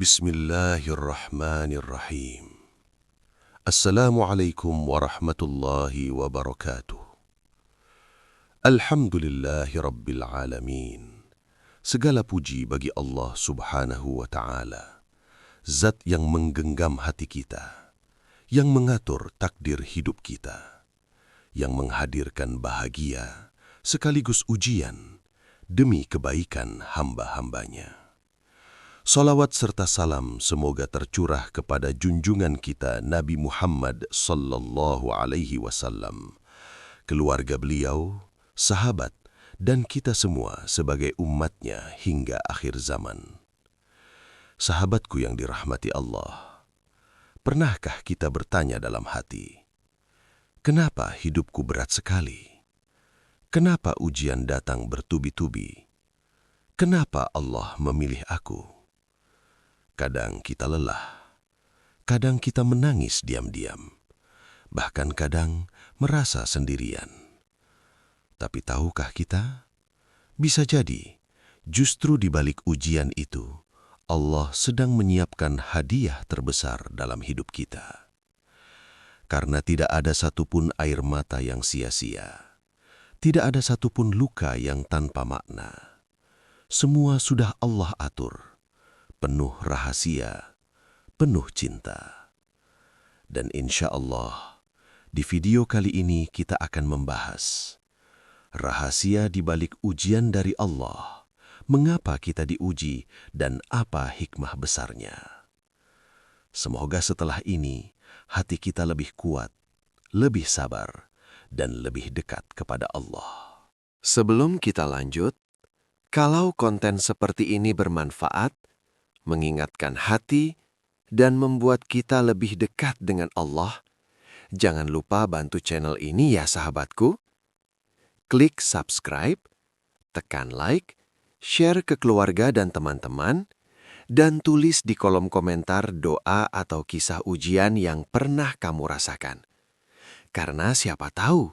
Bismillahirrahmanirrahim. Assalamualaikum warahmatullahi wabarakatuh. Alhamdulillahi rabbil alamin. Segala puji bagi Allah subhanahu wa ta'ala, zat yang menggenggam hati kita, yang mengatur takdir hidup kita, yang menghadirkan bahagia sekaligus ujian demi kebaikan hamba-hambanya. Salawat serta salam semoga tercurah kepada junjungan kita Nabi Muhammad sallallahu alaihi wasallam, keluarga beliau, sahabat, dan kita semua sebagai umatnya hingga akhir zaman. Sahabatku yang dirahmati Allah, pernahkah kita bertanya dalam hati, kenapa hidupku berat sekali? Kenapa ujian datang bertubi-tubi? Kenapa Allah memilih aku? Kadang kita lelah, kadang kita menangis diam-diam, bahkan kadang merasa sendirian. Tapi tahukah kita? Bisa jadi, justru di balik ujian itu, Allah sedang menyiapkan hadiah terbesar dalam hidup kita. Karena tidak ada satupun air mata yang sia-sia, tidak ada satupun luka yang tanpa makna. Semua sudah Allah atur, penuh rahasia, penuh cinta. Dan insya Allah, di video kali ini kita akan membahas rahasia di balik ujian dari Allah, mengapa kita diuji dan apa hikmah besarnya. Semoga setelah ini hati kita lebih kuat, lebih sabar, dan lebih dekat kepada Allah. Sebelum kita lanjut, kalau konten seperti ini bermanfaat, mengingatkan hati, dan membuat kita lebih dekat dengan Allah, jangan lupa bantu channel ini ya sahabatku. Klik subscribe, tekan like, share ke keluarga dan teman-teman, dan tulis di kolom komentar doa atau kisah ujian yang pernah kamu rasakan. Karena siapa tahu,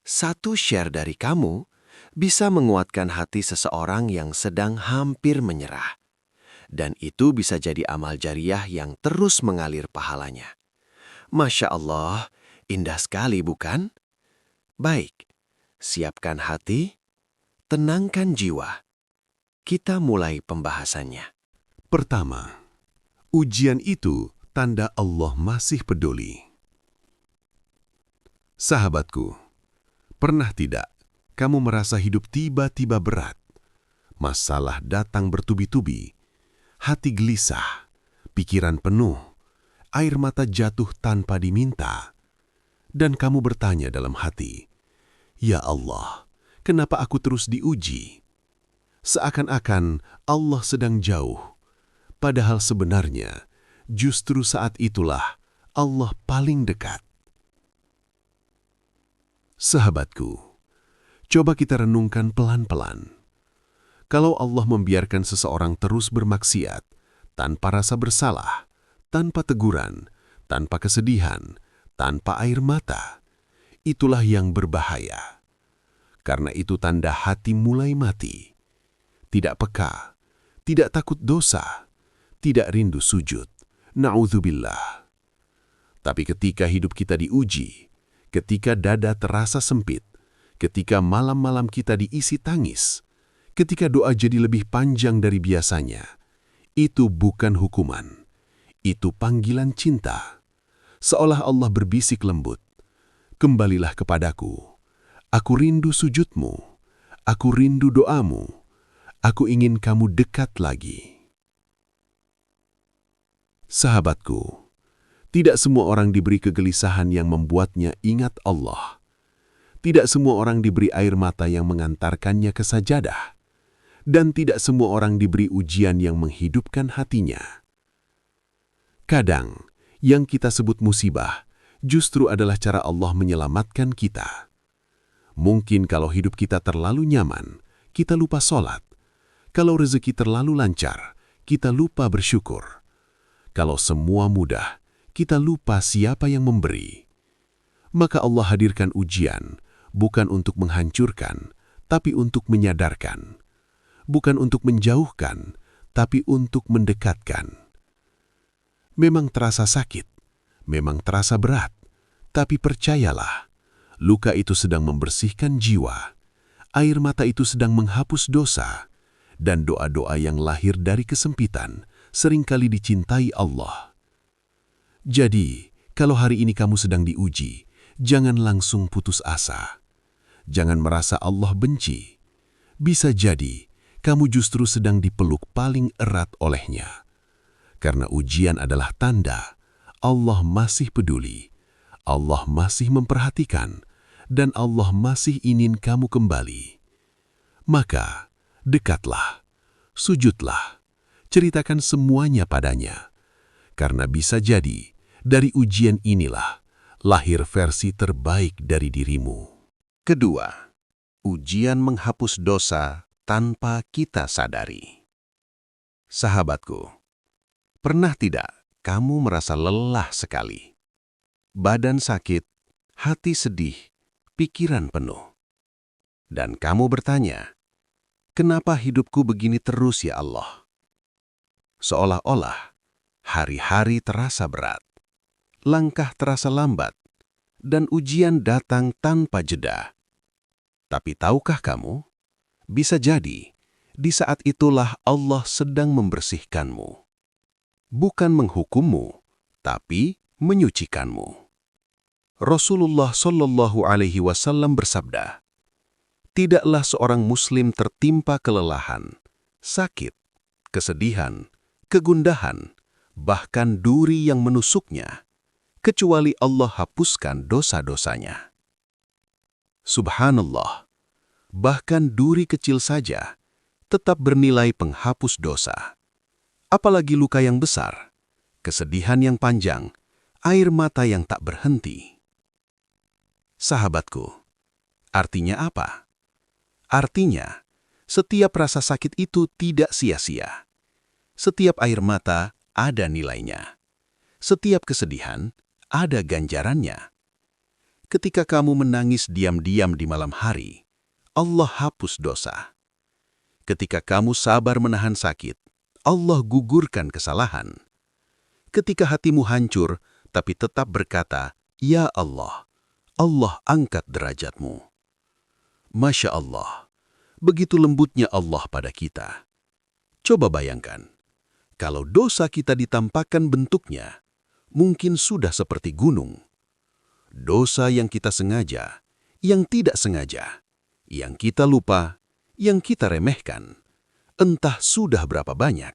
satu share dari kamu bisa menguatkan hati seseorang yang sedang hampir menyerah. Dan itu bisa jadi amal jariah yang terus mengalir pahalanya. Masya Allah, indah sekali bukan? Baik, siapkan hati, tenangkan jiwa. Kita mulai pembahasannya. Pertama, ujian itu tanda Allah masih peduli. Sahabatku, pernah tidak kamu merasa hidup tiba-tiba berat? Masalah datang bertubi-tubi, hati gelisah, pikiran penuh, air mata jatuh tanpa diminta. Dan kamu bertanya dalam hati, "Ya Allah, kenapa aku terus diuji?" Seakan-akan Allah sedang jauh, padahal sebenarnya justru saat itulah Allah paling dekat. Sahabatku, coba kita renungkan pelan-pelan. Kalau Allah membiarkan seseorang terus bermaksiat, tanpa rasa bersalah, tanpa teguran, tanpa kesedihan, tanpa air mata, itulah yang berbahaya. Karena itu tanda hati mulai mati. Tidak peka, tidak takut dosa, tidak rindu sujud. Na'udzubillah. Tapi ketika hidup kita diuji, ketika dada terasa sempit, ketika malam-malam kita diisi tangis, ketika doa jadi lebih panjang dari biasanya, itu bukan hukuman, itu panggilan cinta. Seolah Allah berbisik lembut, "Kembalilah kepadaku, aku rindu sujudmu, aku rindu doamu, aku ingin kamu dekat lagi." Sahabatku, tidak semua orang diberi kegelisahan yang membuatnya ingat Allah. Tidak semua orang diberi air mata yang mengantarkannya ke sajadah. Dan tidak semua orang diberi ujian yang menghidupkan hatinya. Kadang, yang kita sebut musibah justru adalah cara Allah menyelamatkan kita. Mungkin kalau hidup kita terlalu nyaman, kita lupa sholat. Kalau rezeki terlalu lancar, kita lupa bersyukur. Kalau semua mudah, kita lupa siapa yang memberi. Maka Allah hadirkan ujian, bukan untuk menghancurkan, tapi untuk menyadarkan. Bukan untuk menjauhkan, tapi untuk mendekatkan. Memang terasa sakit, memang terasa berat, tapi percayalah, luka itu sedang membersihkan jiwa, air mata itu sedang menghapus dosa, dan doa-doa yang lahir dari kesempitan seringkali dicintai Allah. Jadi, kalau hari ini kamu sedang diuji, jangan langsung putus asa. Jangan merasa Allah benci. Bisa jadi, kamu justru sedang dipeluk paling erat olehnya. Karena ujian adalah tanda Allah masih peduli, Allah masih memperhatikan, dan Allah masih ingin kamu kembali. Maka, dekatlah, sujudlah, ceritakan semuanya padanya. Karena bisa jadi, dari ujian inilah lahir versi terbaik dari dirimu. Kedua, ujian menghapus dosa tanpa kita sadari. Sahabatku, pernah tidak kamu merasa lelah sekali? Badan sakit, hati sedih, pikiran penuh. Dan kamu bertanya, kenapa hidupku begini terus ya Allah? Seolah-olah hari-hari terasa berat, langkah terasa lambat, dan ujian datang tanpa jeda. Tapi tahukah kamu, bisa jadi di saat itulah Allah sedang membersihkanmu. Bukan menghukummu, tapi menyucikanmu. Rasulullah Shallallahu Alaihi Wasallam bersabda, tidaklah seorang muslim tertimpa kelelahan, sakit, kesedihan, kegundahan, bahkan duri yang menusuknya, kecuali Allah hapuskan dosa-dosanya. Subhanallah, bahkan duri kecil saja tetap bernilai penghapus dosa. Apalagi luka yang besar, kesedihan yang panjang, air mata yang tak berhenti. Sahabatku, artinya apa? Artinya, setiap rasa sakit itu tidak sia-sia. Setiap air mata ada nilainya. Setiap kesedihan ada ganjarannya. Ketika kamu menangis diam-diam di malam hari, Allah hapus dosa. Ketika kamu sabar menahan sakit, Allah gugurkan kesalahan. Ketika hatimu hancur, tapi tetap berkata, "Ya Allah," Allah angkat derajatmu. Masya Allah, begitu lembutnya Allah pada kita. Coba bayangkan, kalau dosa kita ditampakkan bentuknya, mungkin sudah seperti gunung. Dosa yang kita sengaja, yang tidak sengaja, yang kita lupa, yang kita remehkan, entah sudah berapa banyak.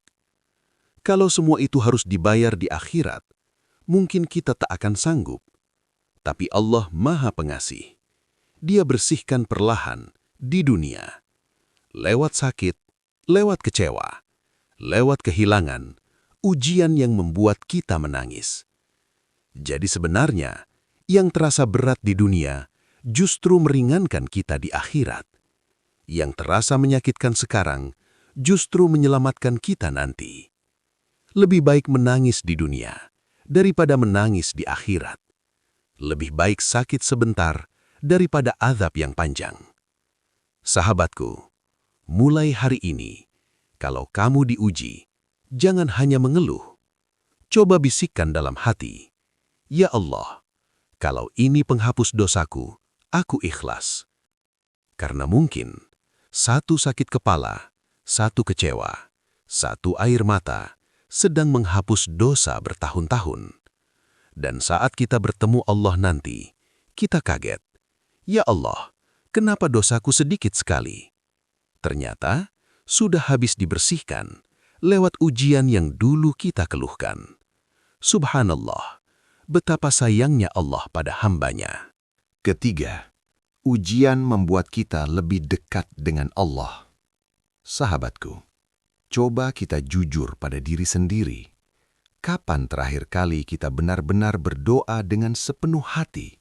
Kalau semua itu harus dibayar di akhirat, mungkin kita tak akan sanggup. Tapi Allah Maha Pengasih. Dia bersihkan perlahan di dunia. Lewat sakit, lewat kecewa, lewat kehilangan, ujian yang membuat kita menangis. Jadi sebenarnya, yang terasa berat di dunia justru meringankan kita di akhirat. Yang terasa menyakitkan sekarang justru menyelamatkan kita nanti. Lebih baik menangis di dunia daripada menangis di akhirat. Lebih baik sakit sebentar daripada azab yang panjang. Sahabatku, mulai hari ini, kalau kamu diuji, jangan hanya mengeluh. Coba bisikkan dalam hati, "Ya Allah, kalau ini penghapus dosaku, aku ikhlas." Karena mungkin satu sakit kepala, satu kecewa, satu air mata sedang menghapus dosa bertahun-tahun. Dan saat kita bertemu Allah nanti, kita kaget. "Ya Allah, kenapa dosaku sedikit sekali?" Ternyata sudah habis dibersihkan lewat ujian yang dulu kita keluhkan. Subhanallah, betapa sayangnya Allah pada hambanya. Ketiga, ujian membuat kita lebih dekat dengan Allah. Sahabatku, coba kita jujur pada diri sendiri. Kapan terakhir kali kita benar-benar berdoa dengan sepenuh hati?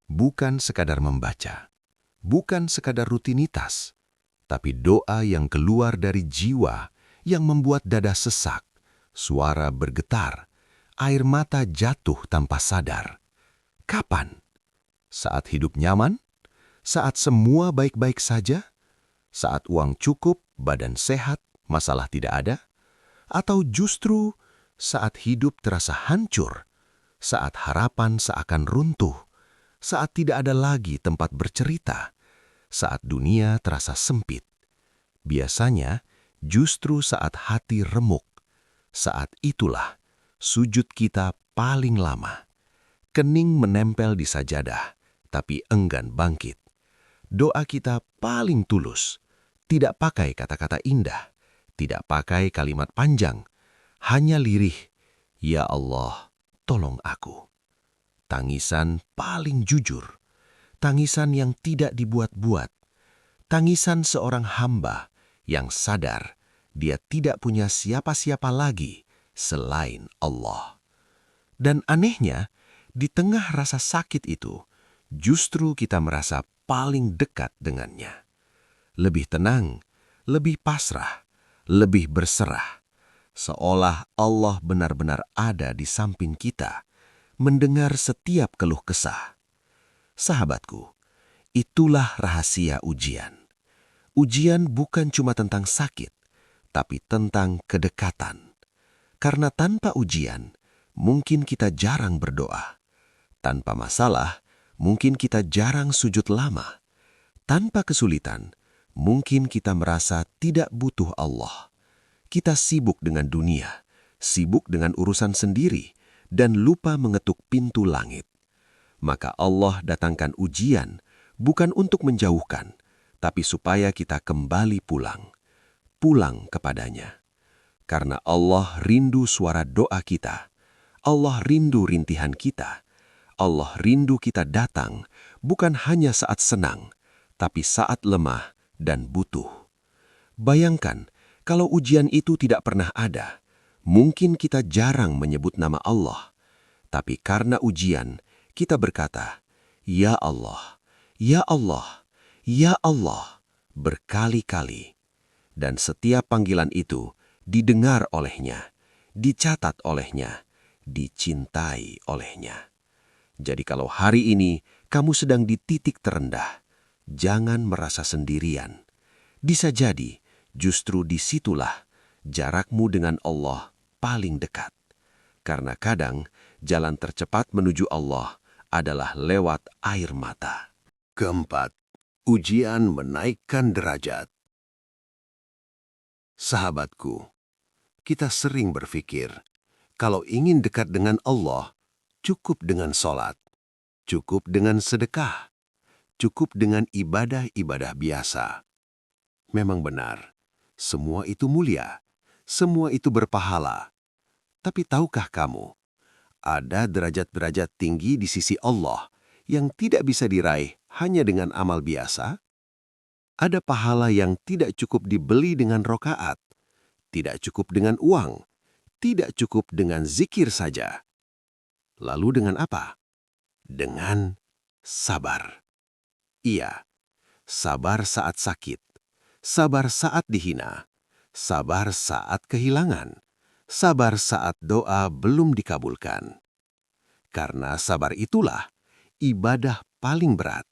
Bukan sekadar membaca, bukan sekadar rutinitas, tapi doa yang keluar dari jiwa yang membuat dada sesak, suara bergetar, air mata jatuh tanpa sadar. Kapan? Saat hidup nyaman? Saat semua baik-baik saja? Saat uang cukup, badan sehat, masalah tidak ada? Atau justru saat hidup terasa hancur, saat harapan seakan runtuh, saat tidak ada lagi tempat bercerita, saat dunia terasa sempit. Biasanya justru saat hati remuk, saat itulah sujud kita paling lama. Kening menempel di sajadah, tapi enggan bangkit. Doa kita paling tulus, tidak pakai kata-kata indah, tidak pakai kalimat panjang, hanya lirih, "Ya Allah, tolong aku." Tangisan paling jujur, tangisan yang tidak dibuat-buat, tangisan seorang hamba yang sadar dia tidak punya siapa-siapa lagi selain Allah. Dan anehnya, di tengah rasa sakit itu, justru kita merasa paling dekat dengannya. Lebih tenang, lebih pasrah, lebih berserah. Seolah Allah benar-benar ada di samping kita, mendengar setiap keluh kesah. Sahabatku, itulah rahasia ujian. Ujian bukan cuma tentang sakit, tapi tentang kedekatan. Karena tanpa ujian, mungkin kita jarang berdoa. Tanpa masalah, mungkin kita jarang sujud lama. Tanpa kesulitan, mungkin kita merasa tidak butuh Allah. Kita sibuk dengan dunia, sibuk dengan urusan sendiri, dan lupa mengetuk pintu langit. Maka Allah datangkan ujian, bukan untuk menjauhkan, tapi supaya kita kembali pulang kepadanya. Karena Allah rindu suara doa kita, Allah rindu rintihan kita, Allah rindu kita datang, bukan hanya saat senang, tapi saat lemah dan butuh. Bayangkan, kalau ujian itu tidak pernah ada, mungkin kita jarang menyebut nama Allah. Tapi karena ujian, kita berkata, "Ya Allah, ya Allah, ya Allah," berkali-kali. Dan setiap panggilan itu didengar olehnya, dicatat olehnya, dicintai olehnya. Jadi kalau hari ini kamu sedang di titik terendah, jangan merasa sendirian. Bisa jadi justru disitulah jarakmu dengan Allah paling dekat. Karena kadang jalan tercepat menuju Allah adalah lewat air mata. Keempat, ujian menaikkan derajat. Sahabatku, kita sering berpikir, kalau ingin dekat dengan Allah, cukup dengan sholat, cukup dengan sedekah, cukup dengan ibadah-ibadah biasa. Memang benar, semua itu mulia, semua itu berpahala. Tapi tahukah kamu, ada derajat-derajat tinggi di sisi Allah yang tidak bisa diraih hanya dengan amal biasa? Ada pahala yang tidak cukup dibeli dengan rokaat, tidak cukup dengan uang, tidak cukup dengan zikir saja. Lalu dengan apa? Dengan sabar. Iya, sabar saat sakit, sabar saat dihina, sabar saat kehilangan, sabar saat doa belum dikabulkan. Karena sabar itulah ibadah paling berat.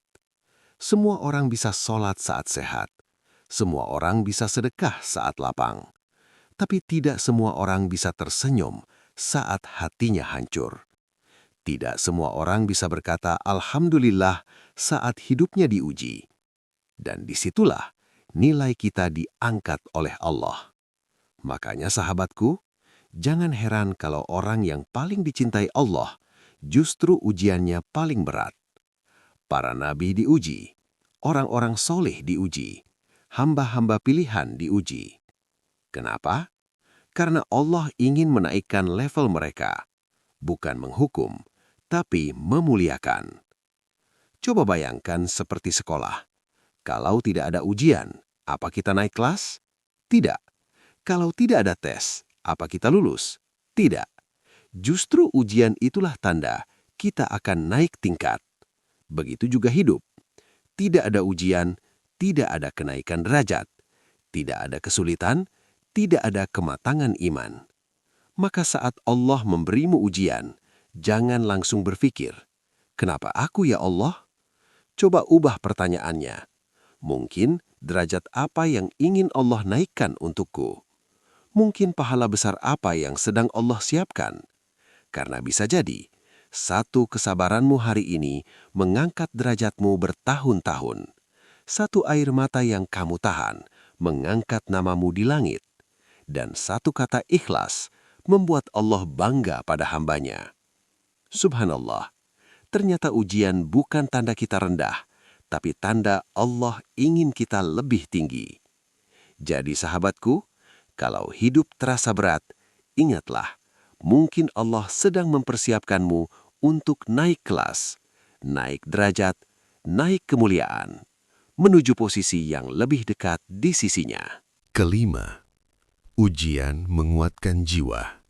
Semua orang bisa sholat saat sehat, semua orang bisa sedekah saat lapang, tapi tidak semua orang bisa tersenyum saat hatinya hancur. Tidak semua orang bisa berkata Alhamdulillah saat hidupnya diuji. Dan disitulah nilai kita diangkat oleh Allah. Makanya sahabatku, jangan heran kalau orang yang paling dicintai Allah justru ujiannya paling berat. Para nabi diuji, orang-orang soleh diuji, hamba-hamba pilihan diuji. Kenapa? Karena Allah ingin menaikkan level mereka, bukan menghukum, tapi memuliakan. Coba bayangkan seperti sekolah. Kalau tidak ada ujian, apa kita naik kelas? Tidak. Kalau tidak ada tes, apa kita lulus? Tidak. Justru ujian itulah tanda kita akan naik tingkat. Begitu juga hidup. Tidak ada ujian, tidak ada kenaikan derajat. Tidak ada kesulitan, tidak ada kematangan iman. Maka saat Allah memberimu ujian, jangan langsung berpikir, "Kenapa aku ya Allah?" Coba ubah pertanyaannya. Mungkin derajat apa yang ingin Allah naikkan untukku? Mungkin pahala besar apa yang sedang Allah siapkan? Karena bisa jadi, satu kesabaranmu hari ini mengangkat derajatmu bertahun-tahun. Satu air mata yang kamu tahan mengangkat namamu di langit. Dan satu kata ikhlas membuat Allah bangga pada hambanya. Subhanallah, ternyata ujian bukan tanda kita rendah, tapi tanda Allah ingin kita lebih tinggi. Jadi sahabatku, kalau hidup terasa berat, ingatlah, mungkin Allah sedang mempersiapkanmu untuk naik kelas, naik derajat, naik kemuliaan, menuju posisi yang lebih dekat di sisinya. Kelima, ujian menguatkan jiwa.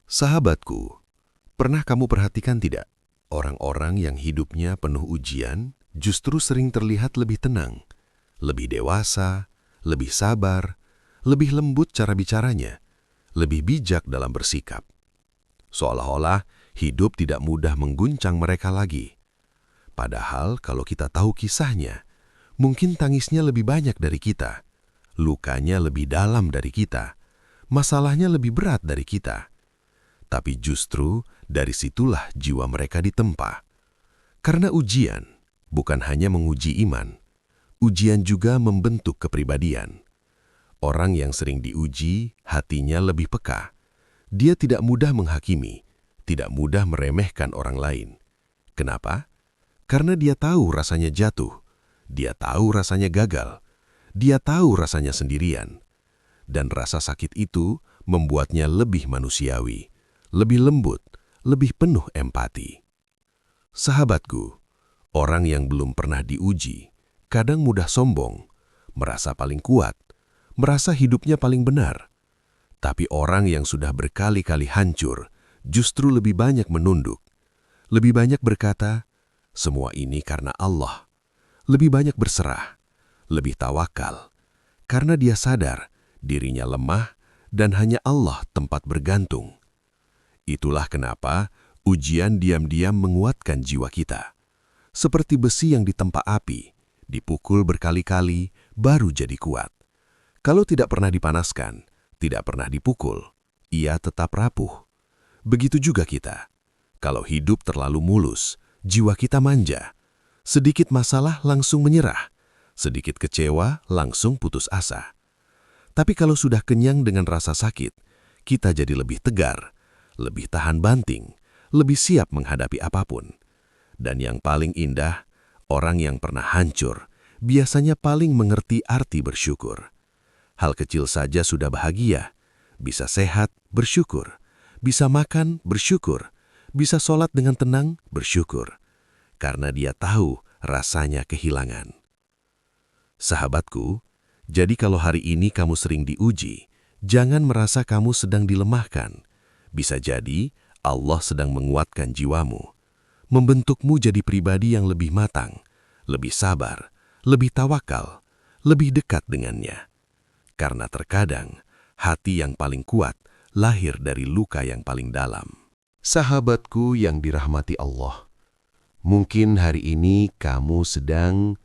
Sahabatku, pernah kamu perhatikan tidak? Orang-orang yang hidupnya penuh ujian justru sering terlihat lebih tenang, lebih dewasa, lebih sabar, lebih lembut cara bicaranya, lebih bijak dalam bersikap. Seolah-olah hidup tidak mudah mengguncang mereka lagi. Padahal kalau kita tahu kisahnya, mungkin tangisnya lebih banyak dari kita, lukanya lebih dalam dari kita, masalahnya lebih berat dari kita. Tapi justru dari situlah jiwa mereka ditempa. Karena ujian bukan hanya menguji iman, ujian juga membentuk kepribadian. Orang yang sering diuji, hatinya lebih peka. Dia tidak mudah menghakimi, tidak mudah meremehkan orang lain. Kenapa? Karena dia tahu rasanya jatuh, dia tahu rasanya gagal, dia tahu rasanya sendirian. Dan rasa sakit itu membuatnya lebih manusiawi, lebih lembut, lebih penuh empati. Sahabatku, orang yang belum pernah diuji, kadang mudah sombong, merasa paling kuat, merasa hidupnya paling benar. Tapi orang yang sudah berkali-kali hancur, justru lebih banyak menunduk, lebih banyak berkata, semua ini karena Allah. Lebih banyak berserah, lebih tawakal, karena dia sadar dirinya lemah dan hanya Allah tempat bergantung. Itulah kenapa ujian diam-diam menguatkan jiwa kita. Seperti besi yang ditempa api, dipukul berkali-kali baru jadi kuat. Kalau tidak pernah dipanaskan, tidak pernah dipukul, ia tetap rapuh. Begitu juga kita. Kalau hidup terlalu mulus, jiwa kita manja. Sedikit masalah langsung menyerah, sedikit kecewa langsung putus asa. Tapi kalau sudah kenyang dengan rasa sakit, kita jadi lebih tegar, lebih tahan banting, lebih siap menghadapi apapun. Dan yang paling indah, orang yang pernah hancur biasanya paling mengerti arti bersyukur. Hal kecil saja sudah bahagia, bisa sehat, bersyukur, bisa makan, bersyukur, bisa sholat dengan tenang, bersyukur. Karena dia tahu rasanya kehilangan. Sahabatku, jadi kalau hari ini kamu sering diuji, jangan merasa kamu sedang dilemahkan. Bisa jadi Allah sedang menguatkan jiwamu, membentukmu jadi pribadi yang lebih matang, lebih sabar, lebih tawakal, lebih dekat dengannya. Karena terkadang hati yang paling kuat lahir dari luka yang paling dalam. Sahabatku yang dirahmati Allah, mungkin hari ini kamu sedang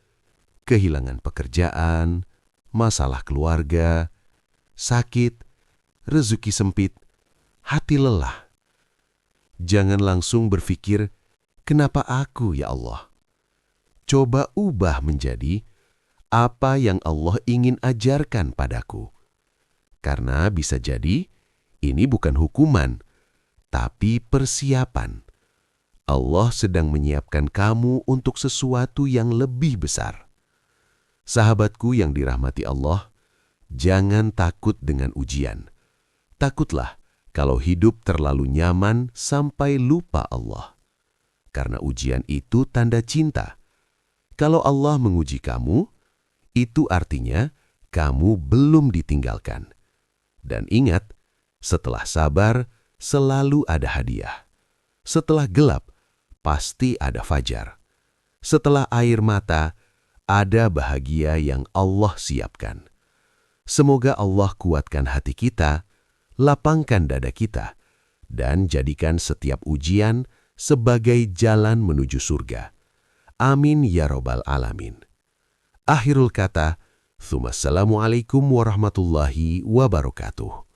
kehilangan pekerjaan, masalah keluarga, sakit, rezeki sempit, hati lelah. Jangan langsung berpikir, kenapa aku ya Allah? Coba ubah menjadi apa yang Allah ingin ajarkan padaku. Karena bisa jadi ini bukan hukuman, tapi persiapan. Allah sedang menyiapkan kamu untuk sesuatu yang lebih besar. Sahabatku yang dirahmati Allah, jangan takut dengan ujian. Takutlah kalau hidup terlalu nyaman sampai lupa Allah. Karena ujian itu tanda cinta. Kalau Allah menguji kamu, itu artinya kamu belum ditinggalkan. Dan ingat, setelah sabar selalu ada hadiah. Setelah gelap, pasti ada fajar. Setelah air mata, ada bahagia yang Allah siapkan. Semoga Allah kuatkan hati kita, lapangkan dada kita, dan jadikan setiap ujian sebagai jalan menuju surga. Amin ya Rabbal Alamin. Akhirul kata, Assalamualaikum warahmatullahi wabarakatuh.